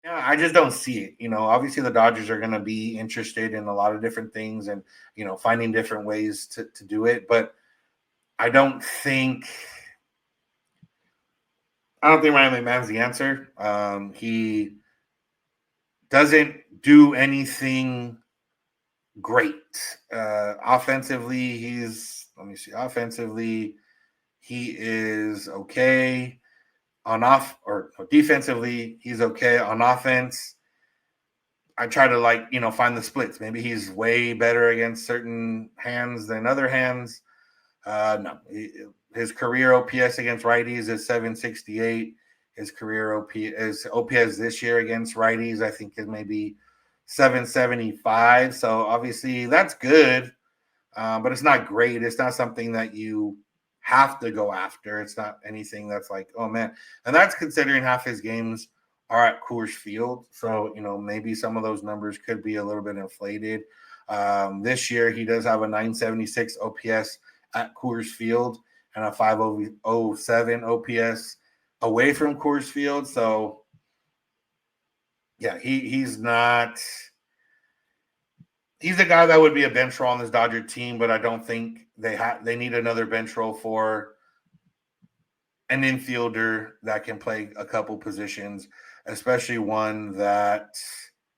Yeah, I just don't see it. Obviously the Dodgers are going to be interested in a lot of different things and, finding different ways to do it. But I don't think Ryan McMahon's the answer. He doesn't do anything great. Offensively, offensively, he is okay. Defensively, he's okay. On offense, I try to find the splits. Maybe he's way better against certain hands than other hands. No, his career OPS against righties is 768. His career OPS this year against righties, I think, is maybe 775. So obviously that's good, but it's not great. It's not something that you have to go after. It's not anything that's like, oh man. And that's considering half his games are at Coors Field. So, maybe some of those numbers could be a little bit inflated. This year, he does have a 976 OPS at Coors Field and a 507 OPS away from Coors Field. So, yeah, he's not. He's a guy that would be a bench role on this Dodger team, but I don't think they need another bench role for an infielder that can play a couple positions, especially one that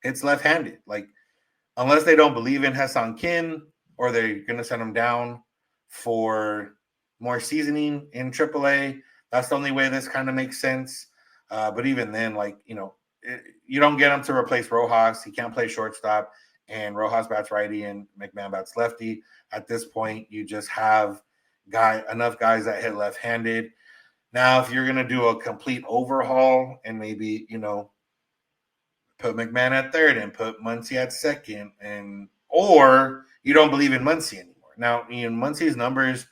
hits left-handed. Like, unless they don't believe in Ha-Seong Kim or they're going to send him down for more seasoning in AAA, that's the only way this kind of makes sense. But even then, you don't get him to replace Rojas. He can't play shortstop, and Rojas bats righty and McMahon bats lefty. At this point, you just have enough guys that hit left-handed. Now, if you're going to do a complete overhaul and maybe, put McMahon at third and put Muncy at second, or you don't believe in Muncy anymore. Now, Muncy's numbers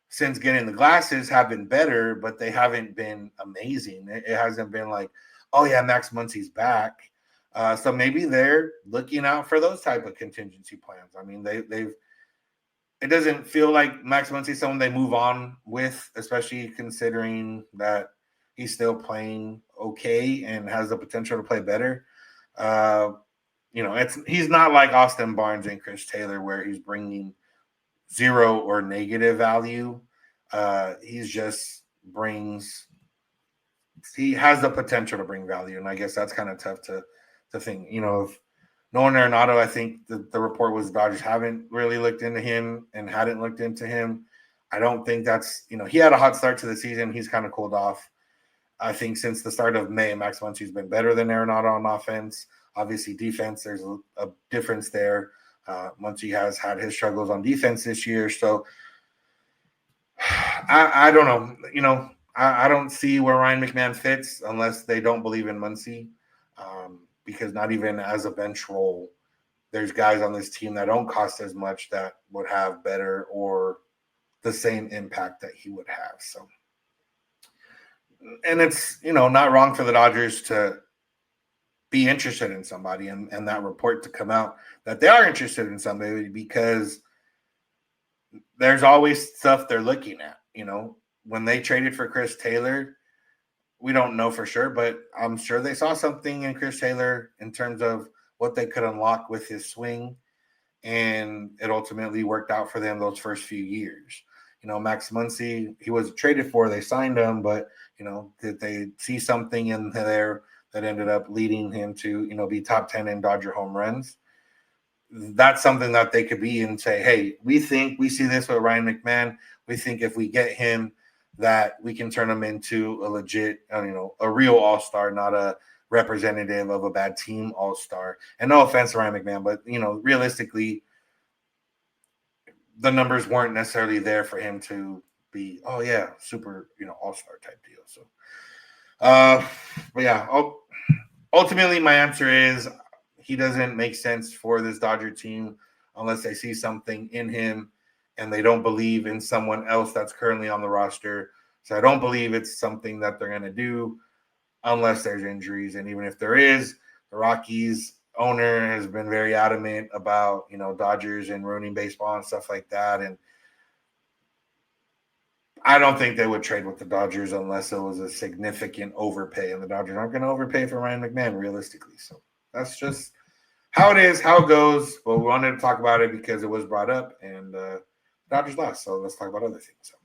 since getting the glasses have been better, but they haven't been amazing. It hasn't been like, oh yeah, Max Muncy's back. So maybe they're looking out for those type of contingency plans. I mean, they've. It doesn't feel like Max Muncy's someone they move on with, especially considering that he's still playing okay and has the potential to play better. He's not like Austin Barnes and Chris Taylor where he's bringing zero or negative value. He has the potential to bring value, and I guess that's kind of tough to think. If Nolan Arenado, I think the report was the Dodgers haven't really looked into him and hadn't looked into him. I don't think that's, he had a hot start to the season. He's kind of cooled off. I think since the start of May, Max Muncy's been better than Arenado on offense. Obviously, defense, there's a difference there. Muncy has had his struggles on defense this year. So I don't know. I don't see where Ryan McMahon fits unless they don't believe in Muncy. Because not even as a bench role, there's guys on this team that don't cost as much that would have better or the same impact that he would have. So, and it's, not wrong for the Dodgers to be interested in somebody and that report to come out that they are interested in somebody because there's always stuff they're looking at. When they traded for Chris Taylor, we don't know for sure, but I'm sure they saw something in Chris Taylor in terms of what they could unlock with his swing, and it ultimately worked out for them those first few years. Max Muncy, he was traded for, they signed him, but, did they see something in there that ended up leading him to, be top 10 in Dodger home runs? That's something that they could be and say, hey, we see this with Ryan McMahon. We think if we get him, that we can turn him into a legit, a real all-star, not a representative of a bad team all-star. And no offense to Ryan McMahon, but, realistically, the numbers weren't necessarily there for him to be, oh, yeah, super, all-star type deal. So, but yeah, ultimately my answer is he doesn't make sense for this Dodger team unless they see something in him and they don't believe in someone else that's currently on the roster. So I don't believe it's something that they're going to do unless there's injuries. And even if there is, the Rockies owner has been very adamant about, Dodgers and ruining baseball and stuff like that. And I don't think they would trade with the Dodgers unless it was a significant overpay, and the Dodgers aren't going to overpay for Ryan McMahon realistically. So that's just how it is, how it goes. But we wanted to talk about it because it was brought up, and Dodgers lost. So let's talk about other things. So.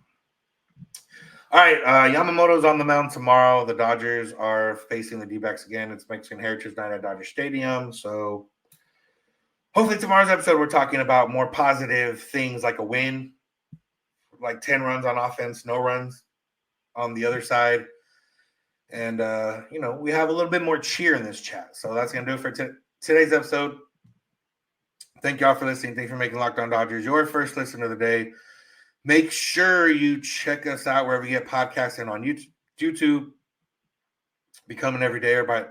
All right, Yamamoto's on the mound tomorrow. The Dodgers are facing the D-backs again. It's Mexican Heritage Night at Dodger Stadium. So hopefully tomorrow's episode we're talking about more positive things like a win, like 10 runs on offense, no runs on the other side. And, we have a little bit more cheer in this chat. So that's going to do it for today's episode. Thank y'all for listening. Thanks for making Locked On Dodgers your first listen of the day. Make sure you check us out wherever you get podcasts and on YouTube. Become an everydayer by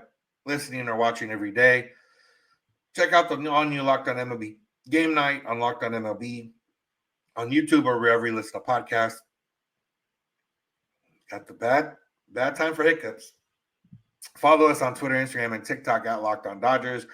listening or watching every day. Check out the all-new Locked On MLB Game Night on Locked On MLB on YouTube or wherever you listen to podcasts. Got the bad time for hiccups. Follow us on Twitter, Instagram, and TikTok at Locked On Dodgers.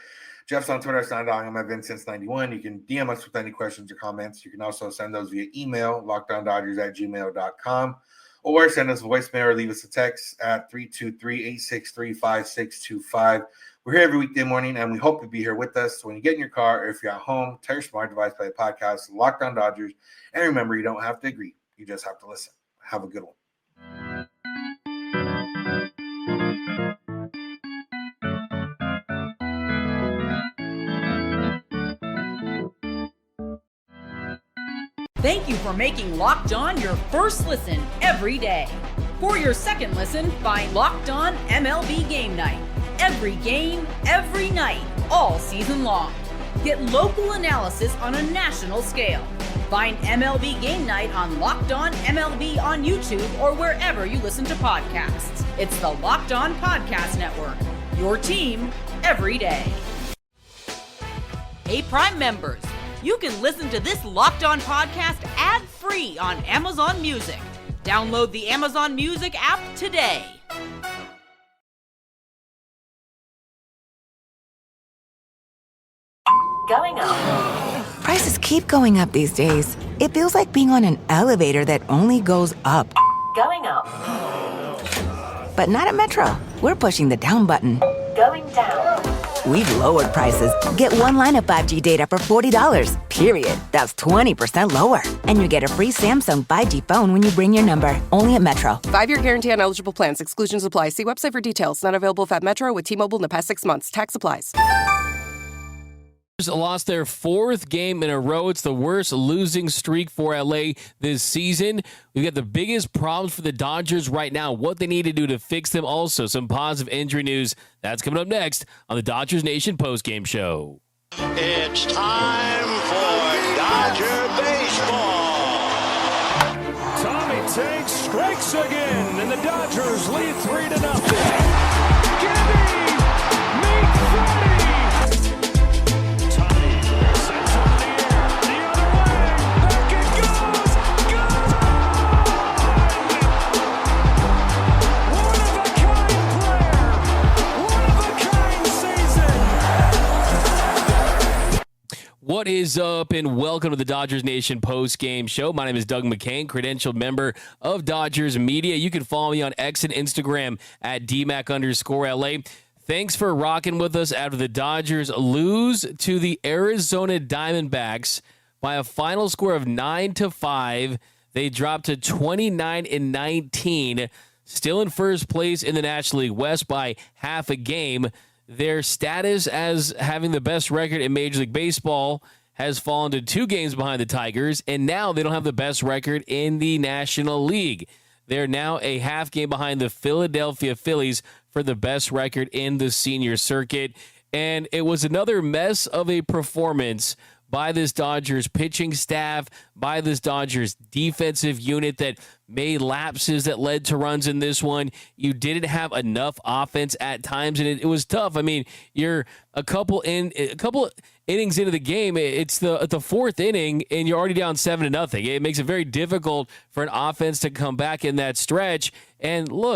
Jeff's on Twitter, I'm at Vince91. You can DM us with any questions or comments. You can also send those via email, lockedondodgers@gmail.com, or send us a voicemail or leave us a text at 323-863-5625. We're here every weekday morning, and we hope to be here with us. So when you get in your car or if you're at home, tell your smart device, play a podcast, Locked On Dodgers. And remember, you don't have to agree. You just have to listen. Have a good one. Thank you for making Locked On your first listen every day. For your second listen, find Locked On MLB Game Night. Every game, every night, all season long. Get local analysis on a national scale. Find MLB Game Night on Locked On MLB on YouTube or wherever you listen to podcasts. It's the Locked On Podcast Network. Your team every day. Hey, Prime members. You can listen to this Locked On podcast ad-free on Amazon Music. Download the Amazon Music app today. Going up. Prices keep going up these days. It feels like being on an elevator that only goes up. Going up. But not at Metro. We're pushing the down button. Going down. We've lowered prices. Get one line of 5G data for $40, period. That's 20% lower. And you get a free Samsung 5G phone when you bring your number. Only at Metro. 5-year guarantee on eligible plans. Exclusions apply. See website for details. Not available at Metro with T-Mobile in the past 6 months. Tax applies. Lost their fourth game in a row. It's the worst losing streak for LA this season. We've got the biggest problems for the Dodgers right now, what they need to do to fix them. Also, some positive injury news. That's coming up next on the Dodgers Nation postgame show. It's time for Dodger baseball. Tommy Tank strikes again, and the Dodgers lead 3-0. Gibby! Make Friday! What is up, and welcome to the Dodgers Nation post-game show. My name is Doug McCain, credentialed member of Dodgers Media. You can follow me on X and Instagram at DMAC_LA. Thanks for rocking with us after the Dodgers lose to the Arizona Diamondbacks by a final score of 9-5. They dropped to 29-19, still in first place in the National League West by half a game. Their status as having the best record in Major League Baseball has fallen to 2 games behind the Tigers, and now they don't have the best record in the National League. They're now a half game behind the Philadelphia Phillies for the best record in the senior circuit. And it was another mess of a performance by this Dodgers pitching staff, by this Dodgers defensive unit that made lapses that led to runs in this one. You didn't have enough offense at times, and it was tough. I mean, you're a couple innings into the game. It's the fourth inning, and you're already down 7-0. It makes it very difficult for an offense to come back in that stretch. And look,